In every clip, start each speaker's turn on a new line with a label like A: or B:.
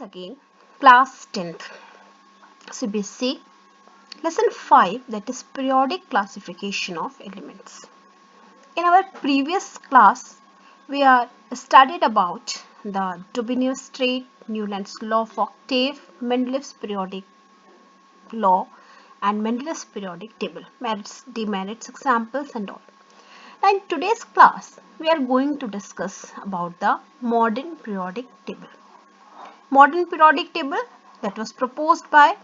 A: again, class 10th, CBSE, lesson 5, that is periodic classification of elements. In our previous class, we are studied about the Dubinius-Strait, Newland's law of octave, Mendeleev's periodic law, and Mendeleev's periodic table, merits, demerits, examples, and all. Now, in today's class, we are going to discuss about the modern periodic table. Modern periodic table that was proposed by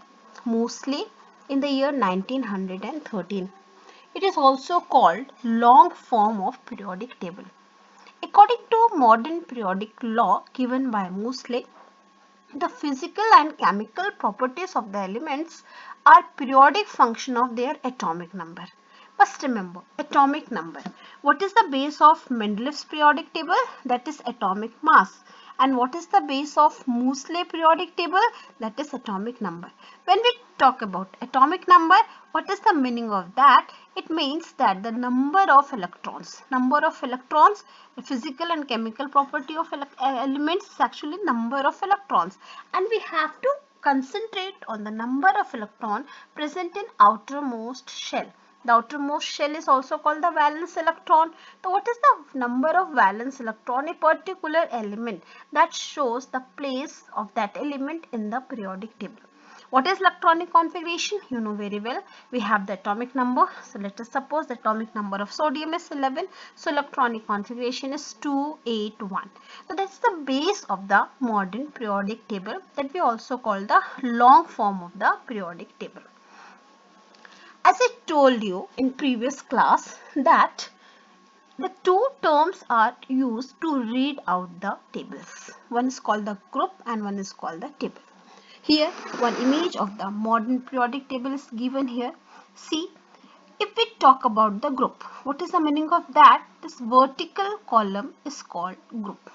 A: Moseley in the year 1913. It is also called long form of periodic table. According to modern periodic law given by Moseley, the physical and chemical properties of the elements are periodic function of their atomic number. Must remember, atomic number. What is the base of Mendeleev's periodic table? That is atomic mass. And what is the base of Moseley periodic table? That is atomic number. When we talk about atomic number, what is the meaning of that? It means that the number of electrons, the physical and chemical property of elements is actually number of electrons, and we have to concentrate on the number of electron present in outermost shell. The outermost shell is also called the valence electron. So what is the number of valence electron? A particular element that shows the place of that element in the periodic table. What is electronic configuration? You know very well. We have the atomic number. So let us suppose the atomic number of sodium is 11. So electronic configuration is 281. So that's the base of the modern periodic table that we also call the long form of the periodic table. As I told you in previous class that the two terms are used to read out the tables. One is called the group and one is called the table. Here one image of the modern periodic table is given here. See, if we talk about the group, what is the meaning of that? This vertical column is called group.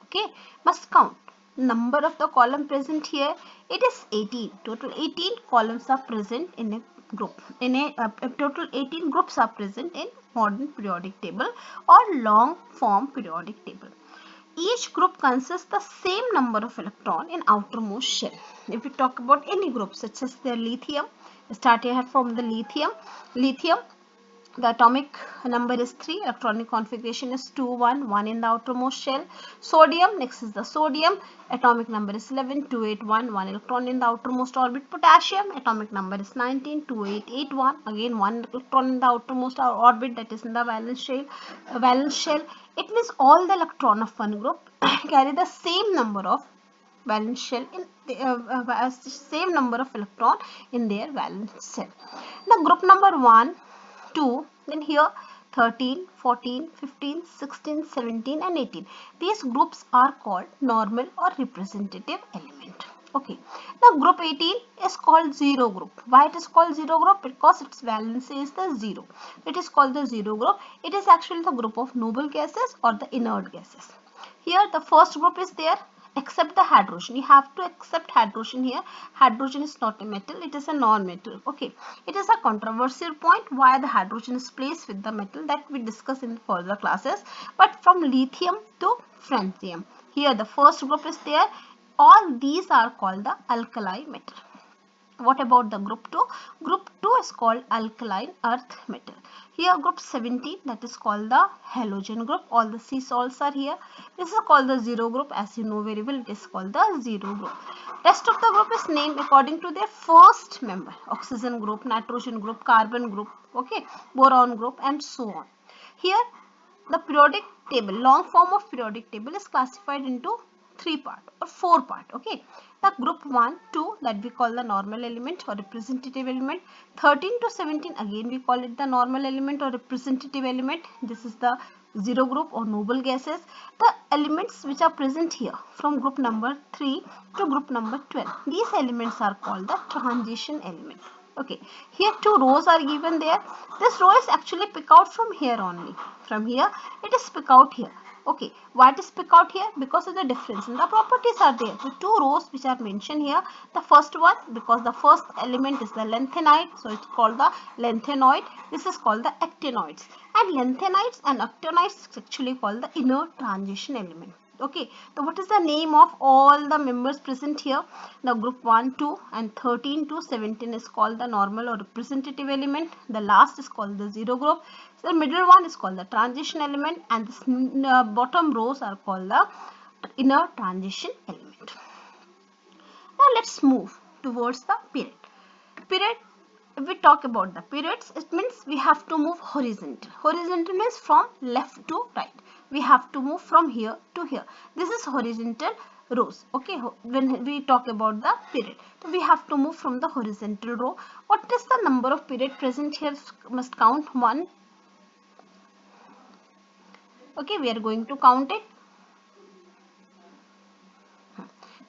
A: Okay, must count. Number of the column present here, it is 18. Total 18 columns are present in a group. In a total 18 groups are present in modern periodic table or long form periodic table. Each group consists the same number of electron in outermost shell. If we talk about any group such as the lithium, start here from the lithium, the atomic number is 3, electronic configuration is 2, 1, 1 in the outermost shell. Sodium, next is the sodium, atomic number is 11, 2, 8, 1, 1 electron in the outermost orbit. Potassium, atomic number is 19, 2, 8, 8, 1, again 1 electron in the outermost orbit, that is in the valence shell. It means all the electron of one group carry the same number of valence shell in the same number of electron in their valence shell. Now group number 1, 2, then here 13, 14, 15, 16, 17 and 18. These groups are called normal or representative element. Okay. Now group 18 is called zero group. Why it is called zero group? Because its valency is the zero. It is called the zero group. It is actually the group of noble gases or the inert gases. Here the first group is there except the hydrogen. You have to accept hydrogen here. Hydrogen is not a metal, it is a non-metal. Okay, it is a controversial point why the hydrogen is placed with the metal, that we discuss in further classes. But from lithium to francium, here the first group is there. All these are called the alkali metal. What about the group 2? Group 2 is called alkaline earth metal. Here group 17, that is called the halogen group. All the sea salts are here. This is called the zero group. As you know very well, it is called the zero group. Rest of the group is named according to their first member. Oxygen group, nitrogen group, carbon group, okay, boron group and so on. Here the periodic table, long form of periodic table is classified into 3 part or 4 part. Okay, the group 1, 2 that we call the normal element or representative element. 13 to 17 again we call it the normal element or representative element. This is the zero group or noble gases. The elements which are present here from group number 3 to group number 12, these elements are called the transition element. Okay, here 2 rows are given there. This row is actually pick out from here only. From here it is pick out here. Okay, why it is pick out here? Because of the difference in the properties are there. The 2 rows which are mentioned here. The first one, because the first element is the lanthanide, so it's called the lanthanoid. This is called the actinoids. And lanthanides and actinides is actually called the inert transition element. Okay, so what is the name of all the members present here? The group 1, 2 and 13 to 17 is called the normal or representative element. The last is called the zero group. So the middle one is called the transition element, and the bottom rows are called the inner transition element. Now let's move towards the period. Period, if we talk about the periods, it means we have to move horizontal. Horizontal means from left to right. We have to move from here to here. This is horizontal rows. Okay, when we talk about the period, so we have to move from the horizontal row. What is the number of period present here? Must count 1. Okay, we are going to count it.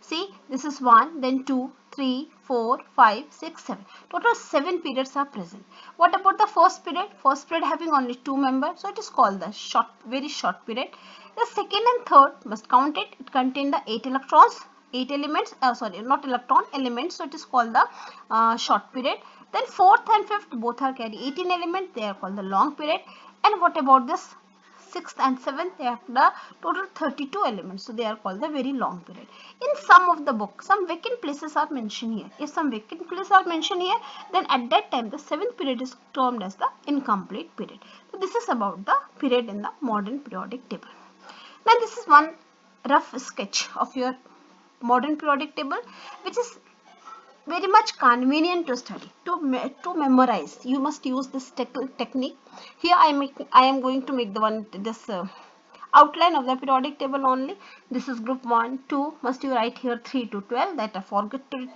A: See, this is 1, then 2, 3, 4, 5, 6, 7. Total 7 periods are present. What about the first period? First period having only 2 members, so it is called the short, very short period. The second and third must count it. It contain the 8 electrons, 8 elements, sorry, not electron, elements, so it is called the short period. Then fourth and fifth both are carry 18 elements, they are called the long period. And what about this? Sixth and seventh, they have the total 32 elements, so they are called the very long period. In some of the book, some vacant places are mentioned here. If some vacant places are mentioned here, then at that time the seventh period is termed as the incomplete period. So this is about the period in the modern periodic table. Now this is one rough sketch of your modern periodic table, which is very much convenient to study, to memorize. You must use this technique. Here I am going to make this outline of the periodic table only. This is group 1, 2. Must you write here 3 to 12, that I forget to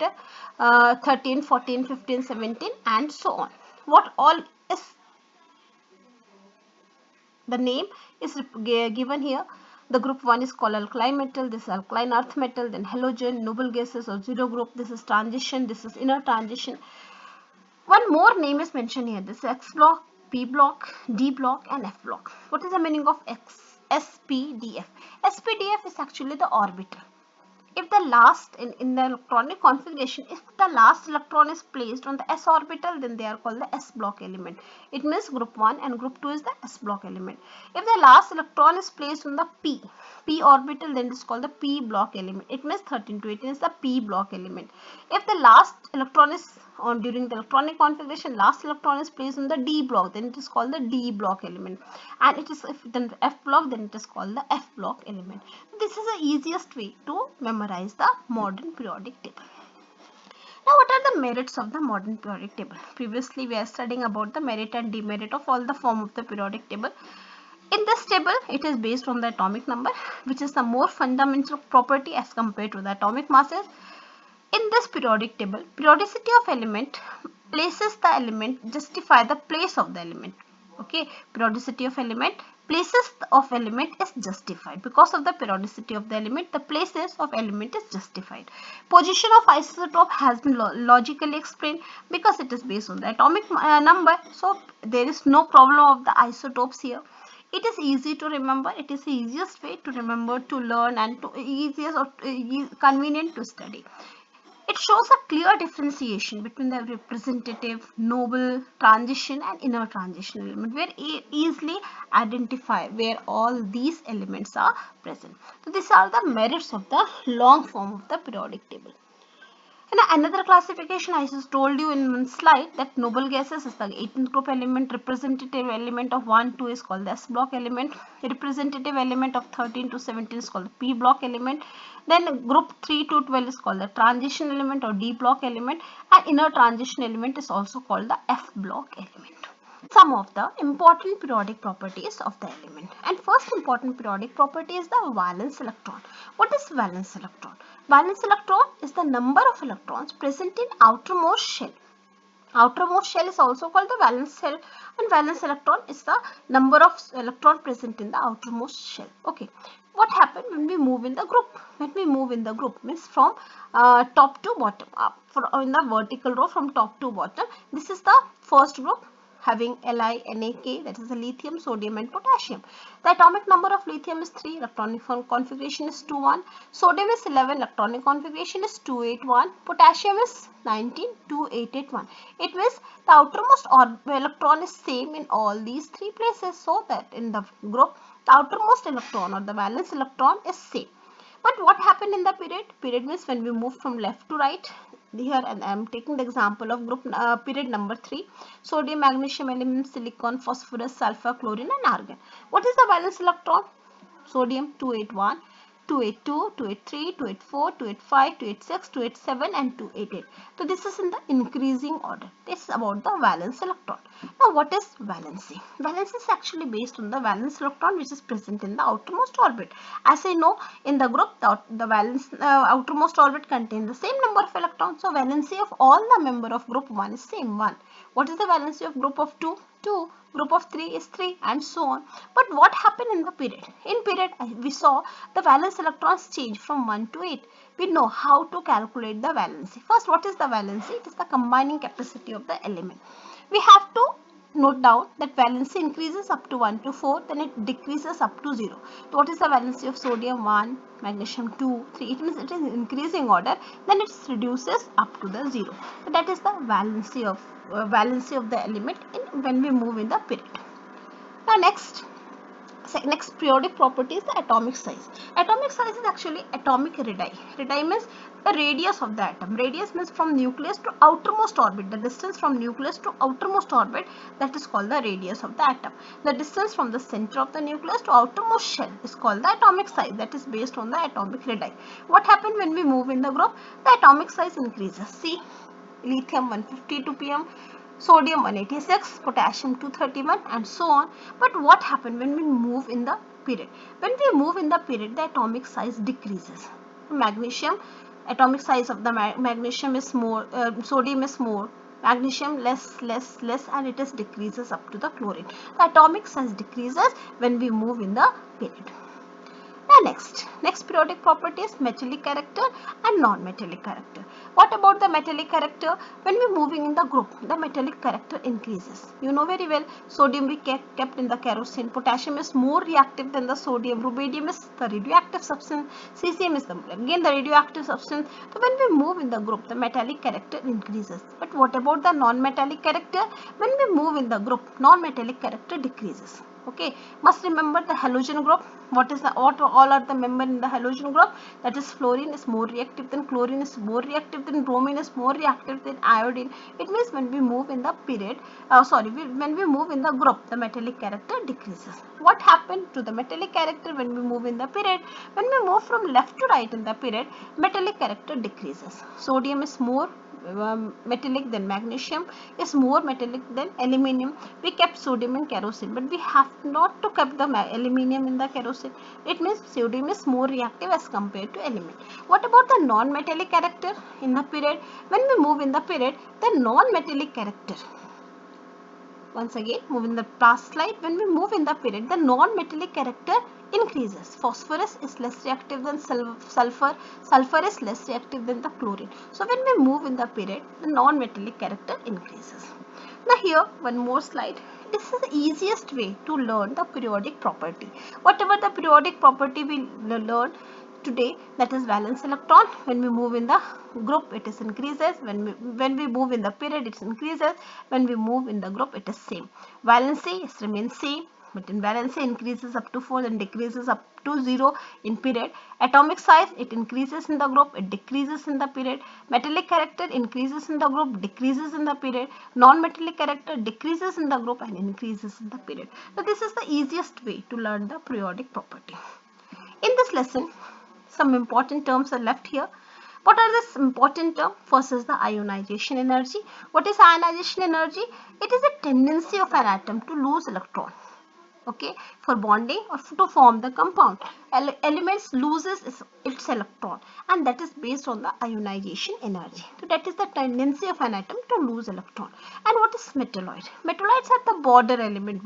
A: write, 13, 14, 15, 17 and so on. What all is the name is given here. The group 1 is called alkaline metal, this is alkaline earth metal, then halogen, noble gases or zero group, this is transition, this is inner transition. One more name is mentioned here, this is X block, P block, D block and F block. What is the meaning of SPDF? SPDF is actually the orbital. If the last in the electronic configuration, if the last electron is placed on the s orbital, then they are called the s block element. It means group 1 and group 2 is the s block element. If the last electron is placed on the p orbital, then it is called the p block element. It means 13 to 18 is the p block element. If the last electron is on during the electronic configuration, last electron is placed on the d block, then it is called the d block element. And it is, if then f block, then it is called the f block element. This is the easiest way to memorize the modern periodic table. Now, what are the merits of the modern periodic table? Previously, we are studying about the merit and demerit of all the form of the periodic table. In this table, it is based on the atomic number, which is the more fundamental property as compared to the atomic masses. In this periodic table, periodicity of element places the element, justify the place of the element. Okay, periodicity of element, places of element is justified. Because of the periodicity of the element, the places of element is justified. Position of isotope has been logically explained because it is based on the atomic number. So there is no problem of the isotopes here. It is easy to remember. It is the easiest way to remember, to learn, and to easiest or convenient to study. It shows a clear differentiation between the representative, noble, transition and inner transition element. We are easily identify where all these elements are present. So these are the merits of the long form of the periodic table. And another classification, I just told you in one slide, that noble gases is the 18th group element. Representative element of 1, 2 is called the S block element. Representative element of 13 to 17 is called the P block element. Then group 3 to 12 is called the transition element or D block element. And inner transition element is also called the F block element. Some of the important periodic properties of the element. And first important periodic property is the valence electron. What is valence electron? Valence electron is the number of electrons present in outermost shell. Outermost shell is also called the valence shell, and valence electron is the number of electron present in the outermost shell. Okay. What happens when we move in the group? When we move in the group means from top to bottom, in the vertical row from top to bottom. This is the first group having Li, Na, that is the lithium, sodium and potassium. The atomic number of lithium is 3, electronic configuration is 2, 1. Sodium is 11, electronic configuration is 2, 8, 1. Potassium is 19, 2, 8, 8, 1. It means the outermost electron is same in all these three places, so that in the group The outermost electron or the valence electron is same. But what happened in the period? Period means when we move from left to right. Here and I am taking the example of group period number 3. Sodium, magnesium elements, silicon, phosphorus, sulfur, chlorine and argon. What is the valence electron? Sodium 281, 282, 283, 284, 285, 286, 287 and 288. So this is in the increasing order. This is about the valence electron. Now what is valency? Valency is actually based on the valence electron which is present in the outermost orbit. As I know, in the group the valence outermost orbit contains the same number of electrons. So valency of all the member of group 1 is same 1. What is the valency of group of 2? 2. Group of 3 is 3 and so on. But what happened in the period? In period we saw the valence electrons change from 1 to 8. We know how to calculate the valency. First, what is the valency? It is the combining capacity of the element. We have to note down that valency increases up to 1 to 4, then it decreases up to 0. So what is the valency of sodium? 1, magnesium 2, 3. It means it is increasing order, then it reduces up to the 0. So that is the valency of the element when we move in the period. Now next periodic property is the atomic size. Atomic size is actually atomic radii. Radii means the radius of the atom. Radius means from nucleus to outermost orbit. The distance from nucleus to outermost orbit, that is called the radius of the atom. The distance from the center of the nucleus to outermost shell is called the atomic size. That is based on the atomic radii. What happens when we move in the group? The atomic size increases. See, lithium 152 pm, sodium 186, potassium 231 and so on. But what happened when we move in the period? When we move in the period, the atomic size decreases. Magnesium, atomic size of the magnesium is more, sodium is more, magnesium less and it is decreases up to the chlorine. The atomic size decreases when we move in the period. Now next periodic property is metallic character and non-metallic character. What about the metallic character? When we are moving in the group, the metallic character increases. You know very well, sodium we kept in the kerosene, potassium is more reactive than the sodium, rubidium is the radioactive substance, cesium is again the radioactive substance. So when we move in the group, the metallic character increases. But what about the non-metallic character? When we move in the group, non-metallic character decreases. Okay, must remember the halogen group. What all are the member in the halogen group? That is fluorine is more reactive than chlorine, is more reactive than bromine, is more reactive than iodine. It means when we move in the period, when we move in the group, the metallic character decreases. What happened to the metallic character when we move in the period? When we move from left to right in the period, metallic character decreases. Sodium is more metallic than magnesium, is more metallic than aluminium. We kept sodium in kerosene, but we have not to keep the aluminium in the kerosene. It means sodium is more reactive as compared to aluminium. What about the non-metallic character in the period? When we move in the period, the non-metallic character, once again move in the past slide, when we move in the period, the non-metallic character increases. Phosphorus is less reactive than sulfur. Sulfur is less reactive than the chlorine. So when we move in the period, the non-metallic character increases. Now here one more slide. This is the easiest way to learn the periodic property. Whatever the periodic property we learn today, that is valence electron. When we move in the group, it is increases. When we move in the period, it increases. When we move in the group, it is same. Valency remains same, but in valency increases up to 4 and decreases up to 0 in period. Atomic size, it increases in the group, it decreases in the period. Metallic character increases in the group, decreases in the period. Non-metallic character decreases in the group and increases in the period. So this is the easiest way to learn the periodic property. In this lesson, some important terms are left here. What are the important terms? First is the ionization energy. What is ionization energy? It is a tendency of an atom to lose electron, okay, for bonding or to form the compound. Elements loses its electron, and that is based on the ionization energy. So that is the tendency of an atom to lose electron. And what is metalloid? Metalloids are the border element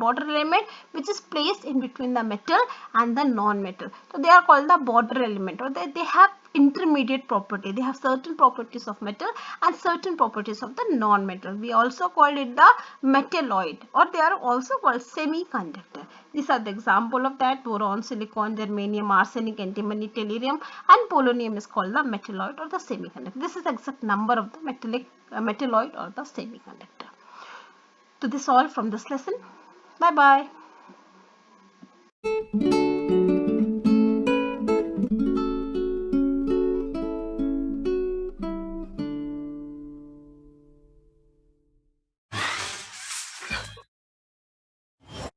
A: which is placed in between the metal and the non-metal. So they are called the border element, or they have intermediate property. They have certain properties of metal and certain properties of the non-metal. We also call it the metalloid, or they are also called semiconductor. These are the example of that: boron, silicon, germanium, arsenic, antimony, tellurium, and polonium is called the metalloid or the semiconductor. This is the exact number of the metalloid or the semiconductor. So this is all from this lesson. Bye bye.